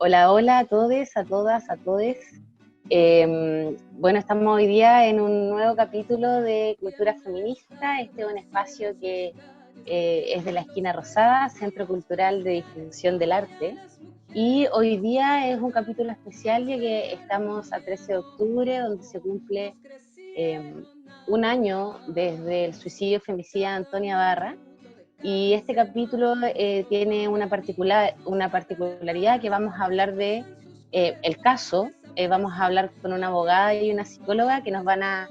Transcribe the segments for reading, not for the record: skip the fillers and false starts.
Hola, hola a todos, a todas, a todes. Bueno, estamos hoy día en un nuevo capítulo de Cultura Feminista. Este es un espacio que es de la Esquina Rosada, Centro Cultural de Difusión del Arte. Y hoy día es un capítulo especial ya que estamos a 13 de octubre, donde se cumple un año desde el suicidio femicida de Antonia Barra. Y este capítulo tiene una particularidad que vamos a hablar de el caso. Vamos a hablar con una abogada y una psicóloga que nos van a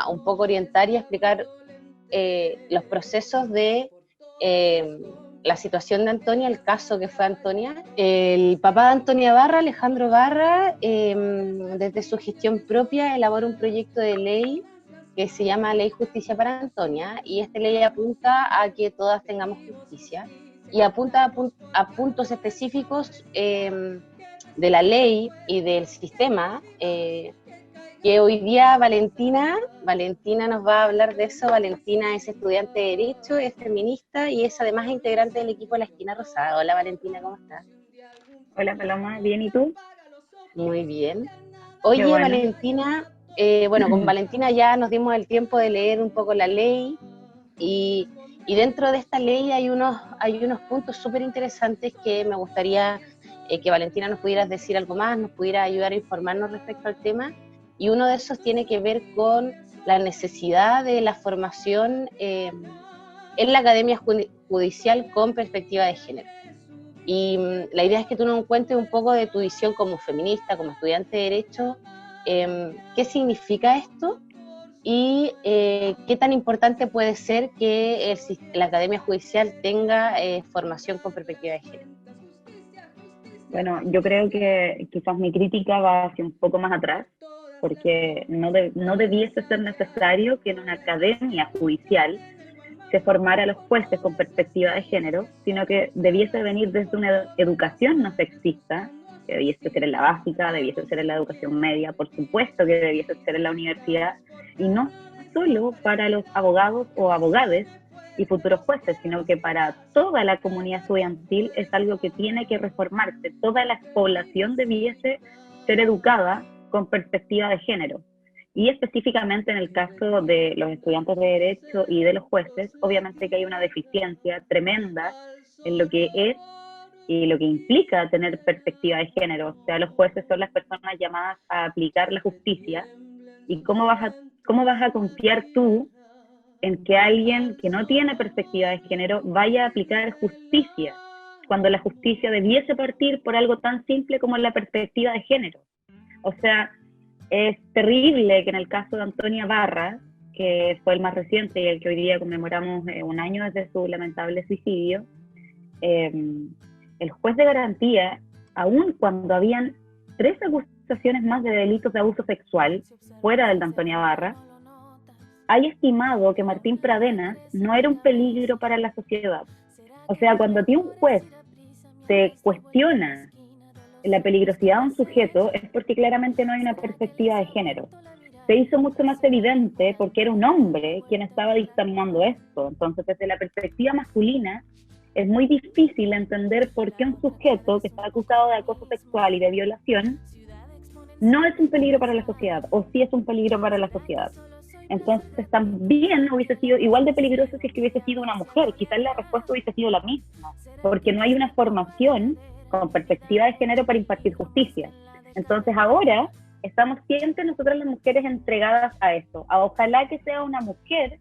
un poco orientar y explicar los procesos de la situación de Antonia, el caso que fue Antonia. El papá de Antonia Barra, Alejandro Barra, desde su gestión propia elaboró un proyecto de ley que se llama Ley Justicia para Antonia, y esta ley apunta a que todas tengamos justicia, y apunta a puntos específicos de la ley y del sistema, que hoy día Valentina nos va a hablar de eso. Valentina es estudiante de Derecho, es feminista y es además integrante del equipo de la Esquina Rosada. Hola Valentina, ¿cómo estás? Hola Paloma, ¿bien y tú? Muy bien. Qué Oye bueno. Valentina, bueno, con Valentina ya nos dimos el tiempo de leer un poco la ley y, y dentro de esta ley hay unos puntos súper interesantes que me gustaría que Valentina nos pudiera decir algo más, nos pudiera ayudar a informarnos respecto al tema, y uno de esos tiene que ver con la necesidad de la formación en la Academia Judicial con perspectiva de género. Y la idea es que tú nos cuentes un poco de tu visión como feminista, como estudiante de Derecho, qué significa esto y qué tan importante puede ser que la Academia Judicial tenga formación con perspectiva de género. Bueno, yo creo que quizás mi crítica va hacia un poco más atrás, porque no debiese ser necesario que en una academia judicial se formara a los jueces con perspectiva de género, sino que debiese venir desde una educación no sexista, que debiese ser en la básica, debiese ser en la educación media, por supuesto que debiese ser en la universidad, y no solo para los abogados o abogades y futuros jueces, sino que para toda la comunidad estudiantil es algo que tiene que reformarse. Toda la población debiese ser educada con perspectiva de género. Y específicamente en el caso de los estudiantes de Derecho y de los jueces, obviamente que hay una deficiencia tremenda en lo que es y lo que implica tener perspectiva de género. O sea, los jueces son las personas llamadas a aplicar la justicia. ¿Y cómo vas a confiar tú en que alguien que no tiene perspectiva de género vaya a aplicar justicia, cuando la justicia debiese partir por algo tan simple como la perspectiva de género? O sea, es terrible que en el caso de Antonia Barra, que fue el más reciente y el que hoy día conmemoramos un año desde su lamentable suicidio, el juez de garantía, aun cuando habían 3 acusaciones más de delitos de abuso sexual fuera del de Antonia Barra, hay estimado que Martín Pradenas no era un peligro para la sociedad. O sea, cuando a ti un juez te cuestiona la peligrosidad de un sujeto, es porque claramente no hay una perspectiva de género. Se hizo mucho más evidente porque era un hombre quien estaba dictaminando esto. Entonces, desde la perspectiva masculina, es muy difícil entender por qué un sujeto que está acusado de acoso sexual y de violación no es un peligro para la sociedad, o sí es un peligro para la sociedad. Entonces también hubiese sido igual de peligroso si es que hubiese sido una mujer. Quizás la respuesta hubiese sido la misma, porque no hay una formación con perspectiva de género para impartir justicia. Entonces ahora estamos siempre nosotras las mujeres entregadas a esto. Ojalá que sea una mujer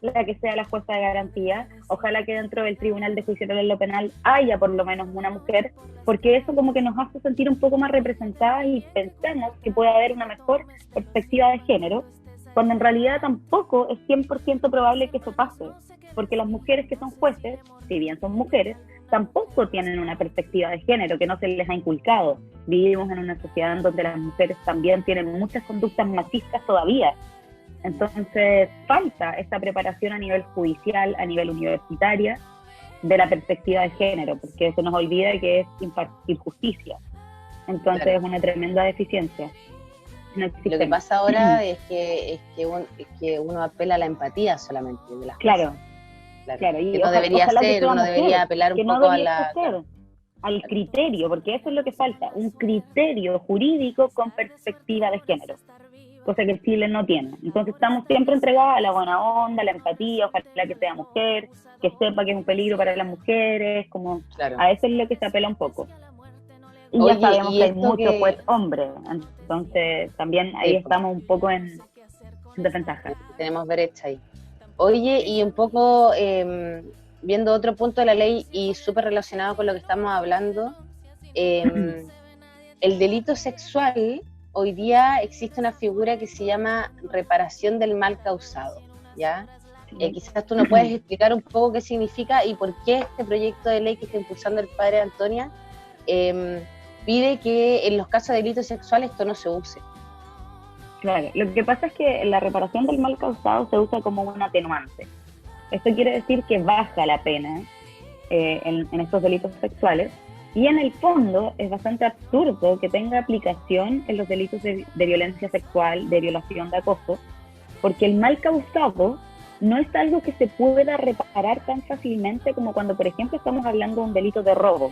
la que sea la jueza de garantía, ojalá que dentro del Tribunal de Juicio Oral en lo Penal haya por lo menos una mujer, porque eso como que nos hace sentir un poco más representadas y pensamos que puede haber una mejor perspectiva de género, cuando en realidad tampoco es 100% probable que eso pase, porque las mujeres que son jueces, si bien son mujeres, tampoco tienen una perspectiva de género que no se les ha inculcado. Vivimos en una sociedad en donde las mujeres también tienen muchas conductas machistas todavía. Entonces falta esta preparación a nivel judicial, a nivel universitaria, de la perspectiva de género, porque se nos olvida que es impartir justicia. Entonces claro, es una tremenda deficiencia. No, lo que pasa ahora es que uno apela a la empatía solamente de las claro, cosas. Claro. Claro. Y que no debería ser, uno debería apelar un poco a la... Ser. al criterio, porque eso es lo que falta, un criterio jurídico con perspectiva de género, cosa que Chile no tiene. Entonces estamos siempre entregados a la buena onda, a la empatía, ojalá que sea mujer, que sepa que es un peligro para las mujeres, como Claro. a eso es lo que se apela un poco. Y ya Oye, sabemos y que hay esto muchos que... jueces hombres, entonces también ahí Sí, pues, estamos un poco en desventaja. tenemos brecha ahí. Oye, y un poco viendo otro punto de la ley y súper relacionado con lo que estamos hablando, el delito sexual, hoy día existe una figura que se llama reparación del mal causado, ¿ya? Quizás tú nos puedes explicar un poco qué significa y por qué este proyecto de ley que está impulsando el padre Antonia pide que en los casos de delitos sexuales esto no se use. Claro, lo que pasa es que la reparación del mal causado se usa como un atenuante. Esto quiere decir que baja la pena en estos delitos sexuales, y en el fondo es bastante absurdo que tenga aplicación en los delitos de violencia sexual, de violación, de acoso, porque el mal causado no es algo que se pueda reparar tan fácilmente como cuando, por ejemplo, estamos hablando de un delito de robo,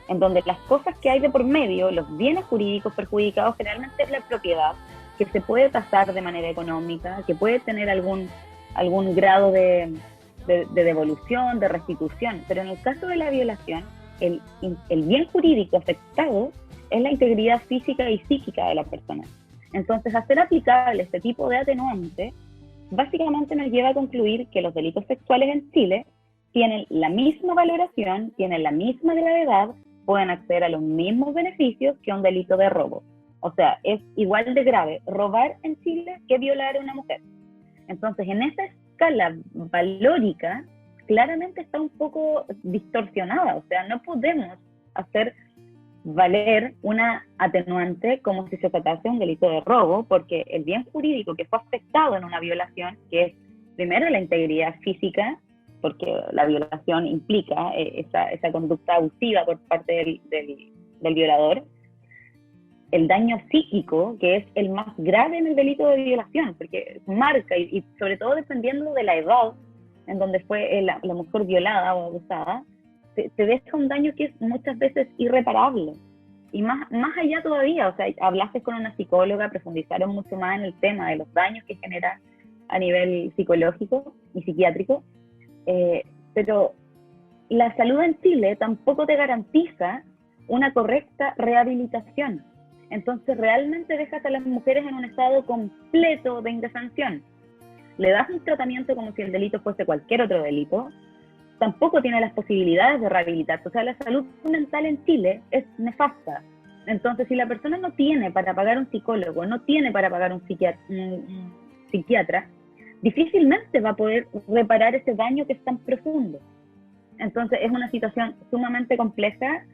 en donde las cosas que hay de por medio, los bienes jurídicos perjudicados, generalmente es la propiedad, que se puede tasar de manera económica, que puede tener algún grado de devolución, de restitución, pero en el caso de la violación, el bien jurídico afectado es la integridad física y psíquica de la persona. Entonces, hacer aplicable este tipo de atenuante básicamente nos lleva a concluir que los delitos sexuales en Chile tienen la misma valoración, tienen la misma gravedad, pueden acceder a los mismos beneficios que un delito de robo. O sea, es igual de grave robar en Chile que violar a una mujer. Entonces, en esa escala valórica, claramente está un poco distorsionada. O sea, no podemos hacer valer una atenuante como si se tratase de un delito de robo, porque el bien jurídico que fue afectado en una violación, que es primero la integridad física, porque la violación implica esa conducta abusiva por parte del violador, el daño psíquico, que es el más grave en el delito de violación, porque marca, y sobre todo dependiendo de la edad en donde fue la mujer violada o abusada, te deja un daño que es muchas veces irreparable. Y más allá todavía, o sea, hablaste con una psicóloga, profundizaron mucho más en el tema de los daños que genera a nivel psicológico y psiquiátrico, pero la salud en Chile tampoco te garantiza una correcta rehabilitación. Entonces realmente dejas a las mujeres en un estado completo de indefensión. Le das un tratamiento como si el delito fuese cualquier otro delito, tampoco tiene las posibilidades de rehabilitarse. O sea, la salud mental en Chile es nefasta. Entonces, si la persona no tiene para pagar un psicólogo, no tiene para pagar un psiquiatra, difícilmente va a poder reparar ese daño que es tan profundo. Entonces, es una situación sumamente compleja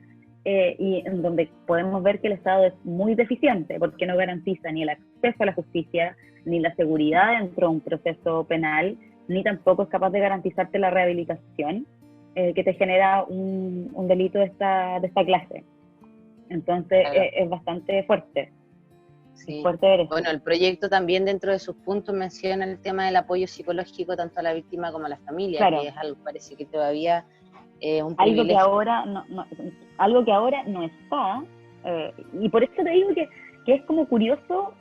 y en donde podemos ver que el Estado es muy deficiente porque no garantiza ni el acceso a la justicia, ni la seguridad dentro de un proceso penal, ni tampoco es capaz de garantizarte la rehabilitación que te genera un delito de esta clase. Entonces, Claro. es bastante fuerte. Es Sí. fuerte ver esto. Bueno, el proyecto también dentro de sus puntos menciona el tema del apoyo psicológico tanto a la víctima como a la familia, Claro. que es algo parece que todavía un Algo que privilegio. ahora no está, y por eso te digo que es como curioso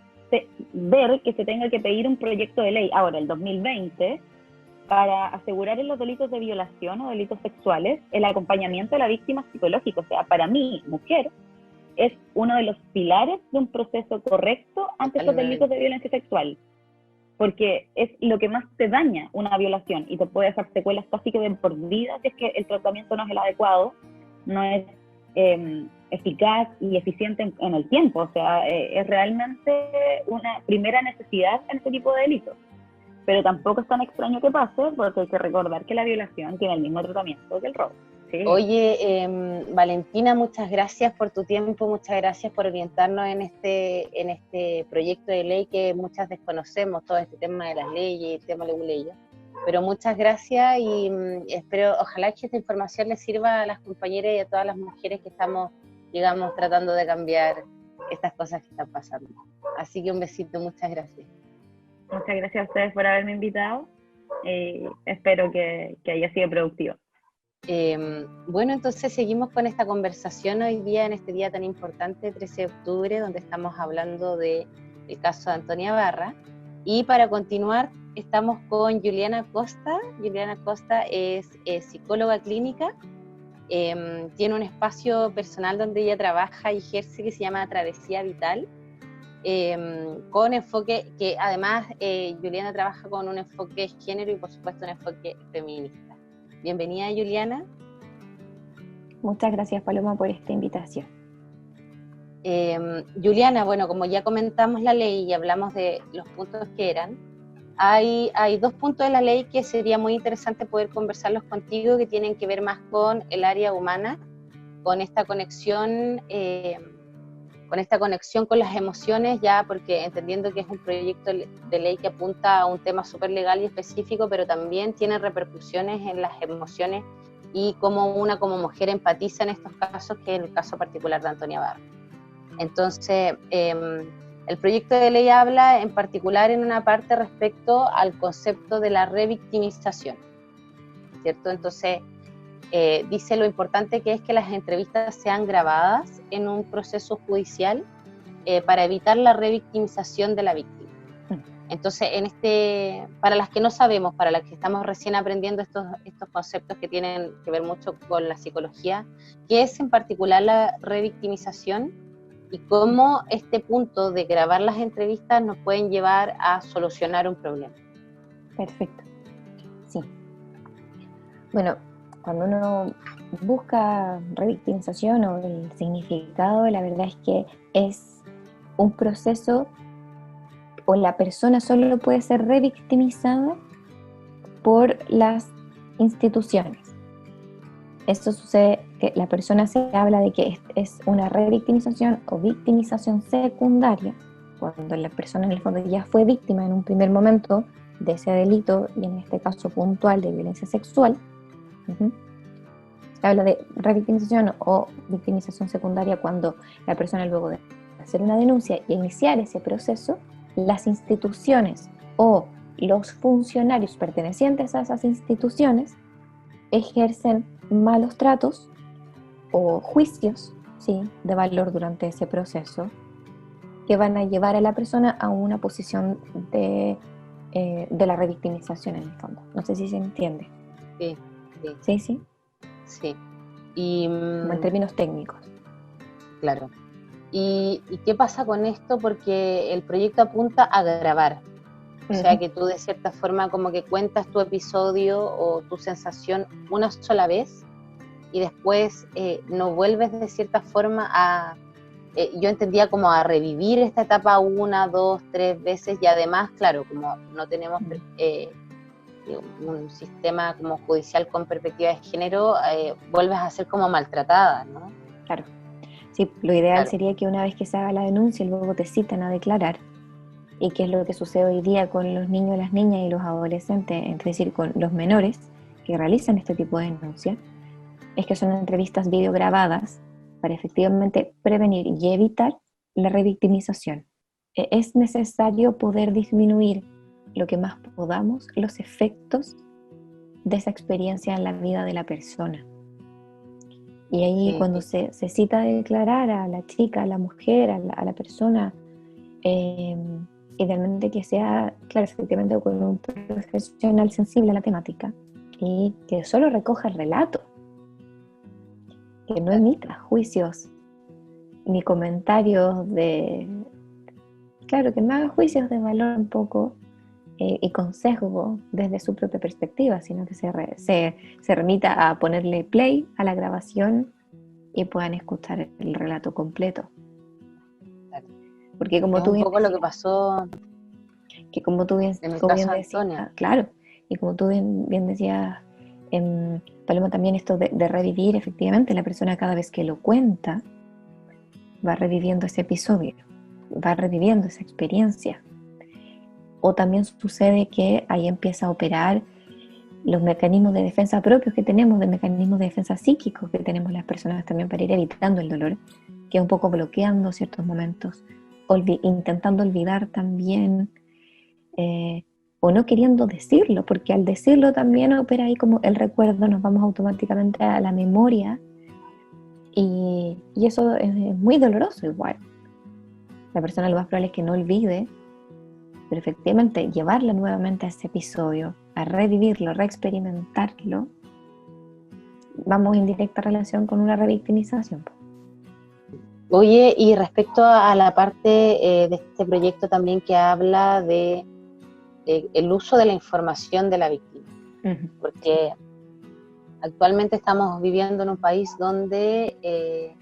ver que se tenga que pedir un proyecto de ley ahora, el 2020, para asegurar en los delitos de violación o delitos sexuales el acompañamiento de la víctima psicológica. O sea, para mí, mujer, es uno de los pilares de un proceso correcto ante estos delitos de violencia sexual, porque es lo que más te daña una violación y te puede dejar secuelas casi que de por vida si es que el tratamiento no es el adecuado, no es eficaz y eficiente en el tiempo. O sea, es realmente una primera necesidad en este tipo de delitos. Pero tampoco es tan extraño que pase, porque hay que recordar que la violación tiene el mismo tratamiento que el robo. Sí. Oye, Valentina, muchas gracias por tu tiempo, muchas gracias por orientarnos en este proyecto de ley que muchas desconocemos, todo este tema de las leyes, el tema de las leyes. Pero muchas gracias y espero, ojalá que esta información les sirva a las compañeras y a todas las mujeres que estamos, digamos, tratando de cambiar estas cosas que están pasando. Así que un besito, muchas gracias. Muchas gracias a ustedes por haberme invitado y espero que haya sido productivo. Bueno, entonces seguimos con esta conversación hoy día, en este día tan importante, 13 de octubre, donde estamos hablando del caso de Antonia Barra. Y para continuar, estamos con Juliana Costa. Juliana Costa es psicóloga clínica, tiene un espacio personal donde ella trabaja y ejerce que se llama Travesía Vital, con enfoque que además Juliana trabaja con un enfoque de género y por supuesto un enfoque feminista. Bienvenida, Juliana. Muchas gracias, Paloma, por esta invitación. Juliana, bueno, como ya comentamos la ley y hablamos de los puntos que eran, hay dos puntos de la ley que sería muy interesante poder conversarlos contigo, que tienen que ver más con el área humana, con esta conexión con las emociones, ya porque entendiendo que es un proyecto de ley que apunta a un tema súper legal y específico, pero también tiene repercusiones en las emociones y cómo una como mujer empatiza en estos casos, que es el caso particular de Antonia Barra. Entonces, el proyecto de ley habla en particular en una parte respecto al concepto de la revictimización, ¿cierto? Entonces, dice lo importante que es que las entrevistas sean grabadas en un proceso judicial para evitar la revictimización de la víctima. Entonces, para las que no sabemos, para las que estamos recién aprendiendo estos conceptos que tienen que ver mucho con la psicología, ¿qué es en particular la revictimización y cómo este punto de grabar las entrevistas nos pueden llevar a solucionar un problema? Perfecto. Sí. Bueno, cuando uno busca revictimización o el significado, la verdad es que es un proceso, o la persona solo puede ser revictimizada por las instituciones. Esto sucede que la persona se habla de que es una revictimización o victimización secundaria, cuando la persona en el fondo ya fue víctima en un primer momento de ese delito, y en este caso puntual de violencia sexual. Se habla de revictimización o victimización secundaria cuando la persona, luego de hacer una denuncia y iniciar ese proceso, las instituciones o los funcionarios pertenecientes a esas instituciones ejercen malos tratos o juicios, ¿sí?, de valor durante ese proceso, que van a llevar a la persona a una posición de la revictimización en el fondo. No sé si se entiende. Sí. Sí. Y, como en términos técnicos. Claro. ¿Y qué pasa con esto? Porque el proyecto apunta a grabar. O sea, que tú de cierta forma como que cuentas tu episodio o tu sensación una sola vez y después no vuelves de cierta forma a... yo entendía como a revivir esta etapa 1, 2, 3 veces, y además, claro, como no tenemos un sistema como judicial con perspectiva de género, vuelves a ser como maltratada, ¿no? Claro. Sí, lo ideal sería que una vez que se haga la denuncia, luego te citan a declarar, y que es lo que sucede hoy día con los niños, las niñas y los adolescentes, es decir, con los menores que realizan este tipo de denuncia, es que son entrevistas videograbadas para efectivamente prevenir y evitar la revictimización. Es necesario poder disminuir lo que más podamos los efectos de esa experiencia en la vida de la persona. Y ahí cuando se cita a declarar a la chica, a la mujer, a la persona, idealmente que sea, claro, efectivamente con un profesional sensible a la temática y que solo recoja el relato, que no emita juicios ni comentarios que no haga juicios de valor un poco y consejo desde su propia perspectiva, sino que se remita a ponerle play a la grabación y puedan escuchar el relato completo. Porque como es tú un bien poco decías, lo que pasó que como tú bien, en el como caso bien de decías, Antonia. claro, y como tú bien decías, Paloma, también esto de revivir, efectivamente, la persona cada vez que lo cuenta va reviviendo ese episodio, va reviviendo esa experiencia. O también sucede que ahí empieza a operar los mecanismos de defensa propios que tenemos, de mecanismos de defensa psíquicos que tenemos las personas también para ir evitando el dolor, que un poco bloqueando ciertos momentos, intentando olvidar también, o no queriendo decirlo, porque al decirlo también opera ahí como el recuerdo, nos vamos automáticamente a la memoria, y eso es muy doloroso igual. La persona lo más probable es que no olvide, pero efectivamente llevarla nuevamente a ese episodio, a revivirlo, a reexperimentarlo, vamos en directa relación con una revictimización. Oye, y respecto a la parte de este proyecto también que habla de el uso de la información de la víctima, porque actualmente estamos viviendo en un país donde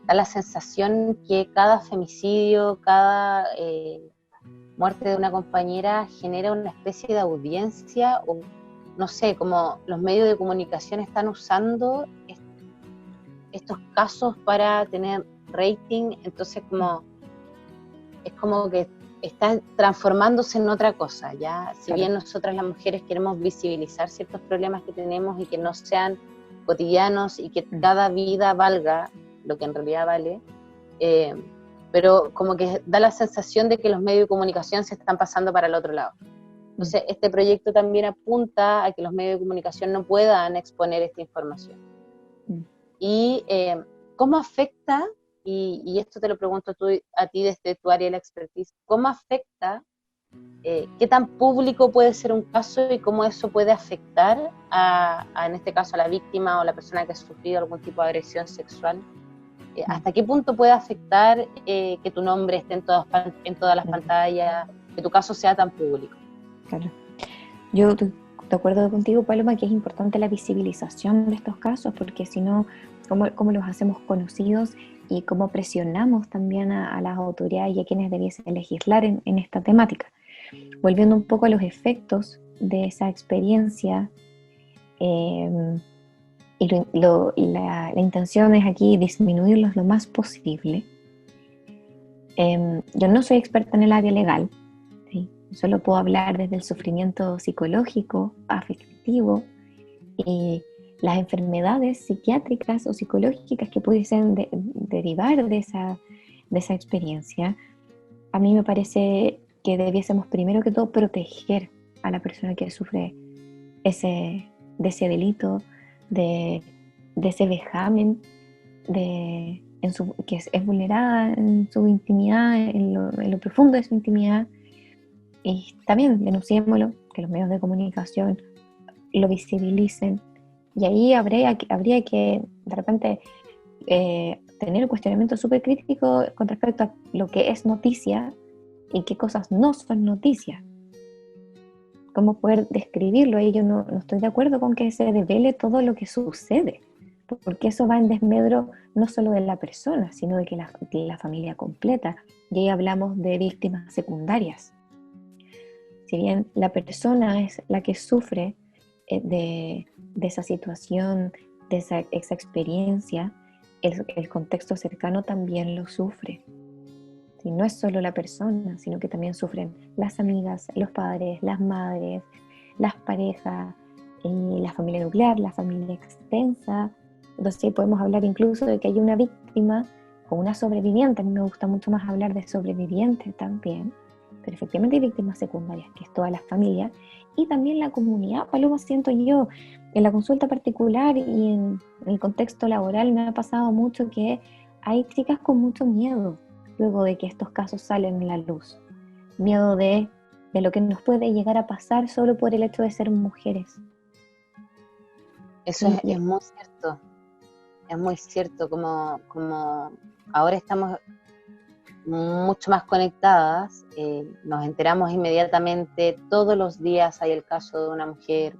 da la sensación que cada femicidio, cada muerte de una compañera genera una especie de audiencia, o no sé, como los medios de comunicación están usando estos casos para tener rating, entonces es como que está transformándose en otra cosa, ¿ya? Si bien nosotras las mujeres queremos visibilizar ciertos problemas que tenemos y que no sean cotidianos y que cada vida valga lo que en realidad vale, pero como que da la sensación de que los medios de comunicación se están pasando para el otro lado. Entonces, este proyecto también apunta a que los medios de comunicación no puedan exponer esta información. Y ¿cómo afecta, y esto te lo pregunto a ti desde tu área de la expertise, cómo afecta, qué tan público puede ser un caso y cómo eso puede afectar en este caso a la víctima o la persona que ha sufrido algún tipo de agresión sexual? ¿Hasta qué punto puede afectar que tu nombre esté en todas las pantallas, que tu caso sea tan público? Claro. Yo estoy de acuerdo contigo, Paloma, que es importante la visibilización de estos casos, porque si no, ¿cómo los hacemos conocidos y cómo presionamos también a las autoridades y a quienes debiesen legislar en esta temática? Volviendo un poco a los efectos de esa experiencia, la intención es aquí disminuirlos lo más posible. Yo no soy experta en el área legal, ¿sí? Solo puedo hablar desde el sufrimiento psicológico, afectivo y las enfermedades psiquiátricas o psicológicas que pudiesen derivar de esa experiencia. A mí me parece que debiésemos primero que todo proteger a la persona que sufre de ese delito, de ese vejamen, que es vulnerada en su intimidad, en lo profundo de su intimidad. Y también denunciémoslo, que los medios de comunicación lo visibilicen, y ahí habría que de repente tener un cuestionamiento súper crítico con respecto a lo que es noticia y qué cosas no son noticias. Cómo poder describirlo. Ahí yo no estoy de acuerdo con que se revele todo lo que sucede, porque eso va en desmedro no solo de la persona, sino de la familia completa. Y ahí hablamos de víctimas secundarias. Si bien la persona es la que sufre de esa situación, de esa experiencia, el contexto cercano también lo sufre. ¿Sí? No es solo la persona, sino que también sufren las amigas, los padres, las madres, las parejas, la familia nuclear, la familia extensa. Entonces sí, podemos hablar incluso de que hay una víctima o una sobreviviente. A mí me gusta mucho más hablar de sobreviviente también, pero efectivamente hay víctimas secundarias, que es toda la familia, y también la comunidad. Paloma, siento yo, en la consulta particular y en el contexto laboral me ha pasado mucho que hay chicas con mucho miedo luego de que estos casos salen a la luz. Miedo de lo que nos puede llegar a pasar solo por el hecho de ser mujeres. Eso es muy cierto. Es muy cierto, como ahora estamos mucho más conectadas, nos enteramos inmediatamente, todos los días hay el caso de una mujer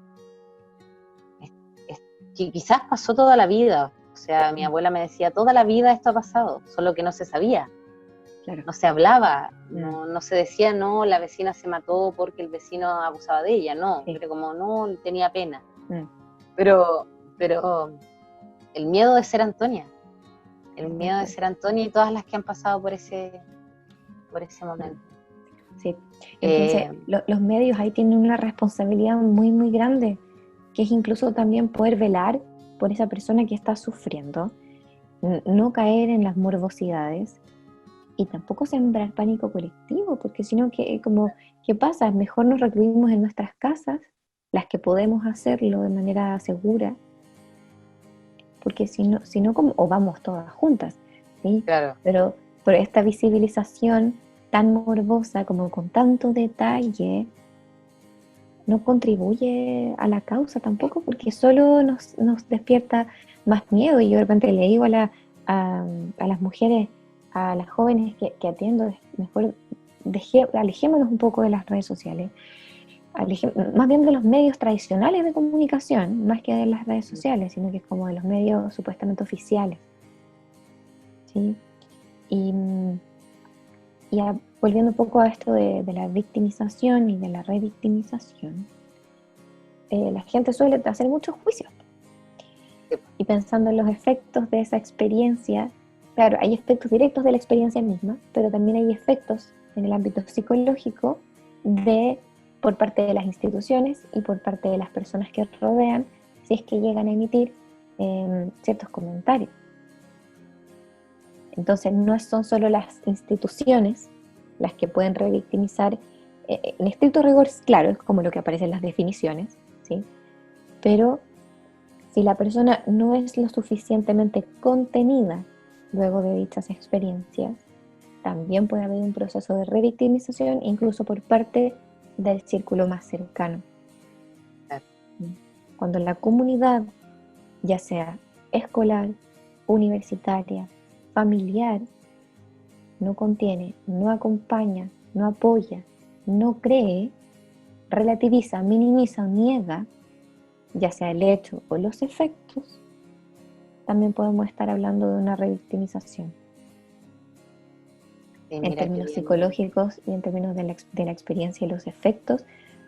que quizás pasó toda la vida. O sea, mi abuela me decía, toda la vida esto ha pasado, solo que no se sabía. Claro. No se hablaba, no se decía, no, la vecina se mató porque el vecino abusaba de ella, no, sí. Pero como no, tenía pena. Pero el miedo de ser Antonia, de ser Antonia y todas las que han pasado por ese momento. Sí, entonces los medios ahí tienen una responsabilidad muy, muy grande, que es incluso también poder velar por esa persona que está sufriendo, no caer en las morbosidades, y tampoco sembrar pánico colectivo, porque si no, ¿qué pasa? Mejor nos recluimos en nuestras casas, las que podemos hacerlo de manera segura, porque si no o vamos todas juntas, ¿sí? Claro. Pero por esta visibilización tan morbosa, como con tanto detalle, no contribuye a la causa tampoco, porque solo nos despierta más miedo. Y yo de repente le digo a las mujeres, a las jóvenes que atiendo, mejor alejémonos un poco de las redes sociales, más bien de los medios tradicionales de comunicación, más que de las redes sociales, sino que es como de los medios supuestamente oficiales, ¿sí? Y volviendo un poco a esto de la victimización y de la revictimización, la gente suele hacer muchos juicios. Y pensando en los efectos de esa experiencia, claro, hay efectos directos de la experiencia misma, pero también hay efectos en el ámbito psicológico por parte de las instituciones y por parte de las personas que rodean, si es que llegan a emitir ciertos comentarios. Entonces no son solo las instituciones las que pueden revictimizar, en estricto rigor, claro, es como lo que aparece en las definiciones, ¿sí? Pero si la persona no es lo suficientemente contenida luego de dichas experiencias, también puede haber un proceso de revictimización, incluso por parte del círculo más cercano. Cuando la comunidad, ya sea escolar, universitaria, familiar, no contiene, no acompaña, no apoya, no cree, relativiza, minimiza o niega, ya sea el hecho o los efectos, también podemos estar hablando de una revictimización. En términos psicológicos y en términos de la experiencia y los efectos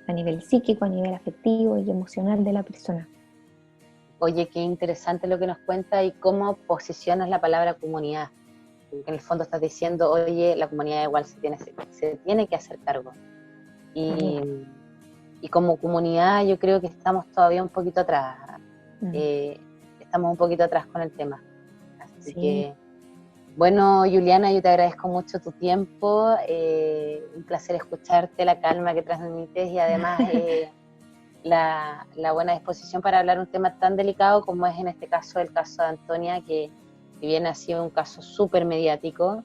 a nivel psíquico, a nivel afectivo y emocional de la persona. Oye, qué interesante lo que nos cuenta y cómo posicionas la palabra comunidad. Porque en el fondo estás diciendo, oye, la comunidad igual se tiene que hacer cargo. Y como comunidad yo creo que estamos todavía un poquito atrás. Estamos un poquito atrás con el tema. Así que, bueno, Juliana, yo te agradezco mucho tu tiempo. Un placer escucharte, la calma que transmites y además la buena disposición para hablar un tema tan delicado como es en este caso el caso de Antonia, que si bien ha sido un caso súper mediático,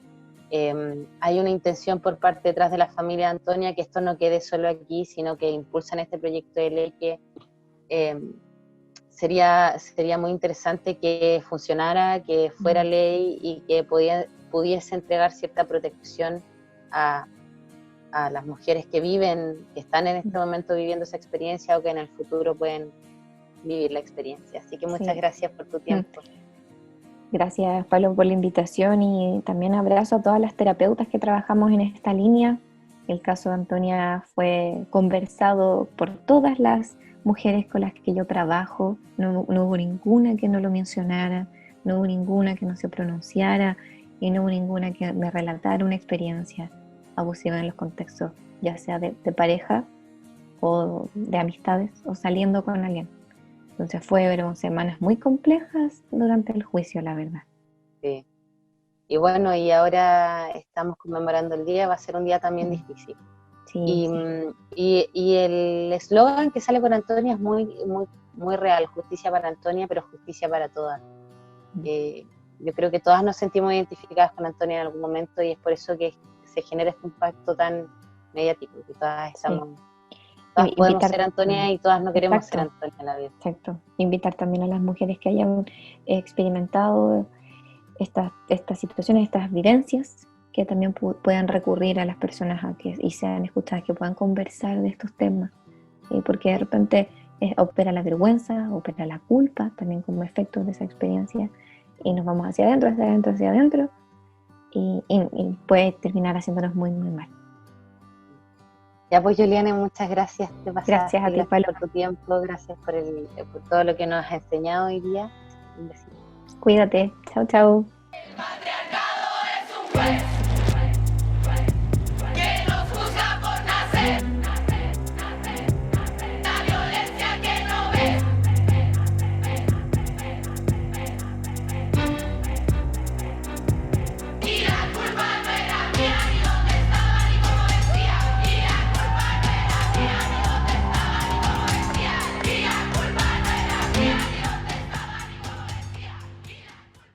hay una intención por parte detrás de la familia de Antonia que esto no quede solo aquí, sino que impulsan este proyecto de ley que sería muy interesante que funcionara, que fuera ley y que pudiese entregar cierta protección a las mujeres que están en este momento viviendo esa experiencia o que en el futuro pueden vivir la experiencia. Así que muchas gracias por tu tiempo. Gracias, Pablo, por la invitación y también abrazo a todas las terapeutas que trabajamos en esta línea. El caso de Antonia fue conversado por todas las mujeres con las que yo trabajo. No hubo ninguna que no lo mencionara, no hubo ninguna que no se pronunciara y no hubo ninguna que me relatara una experiencia abusiva en los contextos, ya sea de pareja o de amistades o saliendo con alguien. Entonces fueron semanas muy complejas durante el juicio, la verdad. Sí. Y bueno, y ahora estamos conmemorando el día, va a ser un día también difícil. Sí, y el eslogan que sale con Antonia es muy, muy, muy real, justicia para Antonia, pero justicia para todas. Yo creo que todas nos sentimos identificadas con Antonia en algún momento y es por eso que se genera este impacto tan mediático, que todas estamos... Todas podemos ser Antonia y todas no queremos ser Antonia en la vida. Exacto. Invitar también a las mujeres que hayan experimentado estas situaciones, estas vivencias, que también puedan recurrir a las personas y sean escuchadas, que puedan conversar de estos temas. Porque de repente opera la vergüenza, opera la culpa, también como efectos de esa experiencia, y nos vamos hacia adentro, hacia adentro, hacia adentro, y puede terminar haciéndonos muy, muy mal. Ya pues, Juliana, muchas gracias. Gracias a ti, Pablo, por tu tiempo, gracias por todo lo que nos has enseñado hoy día. Un besito. Cuídate. Chao, chao. El patriarcado es un juez.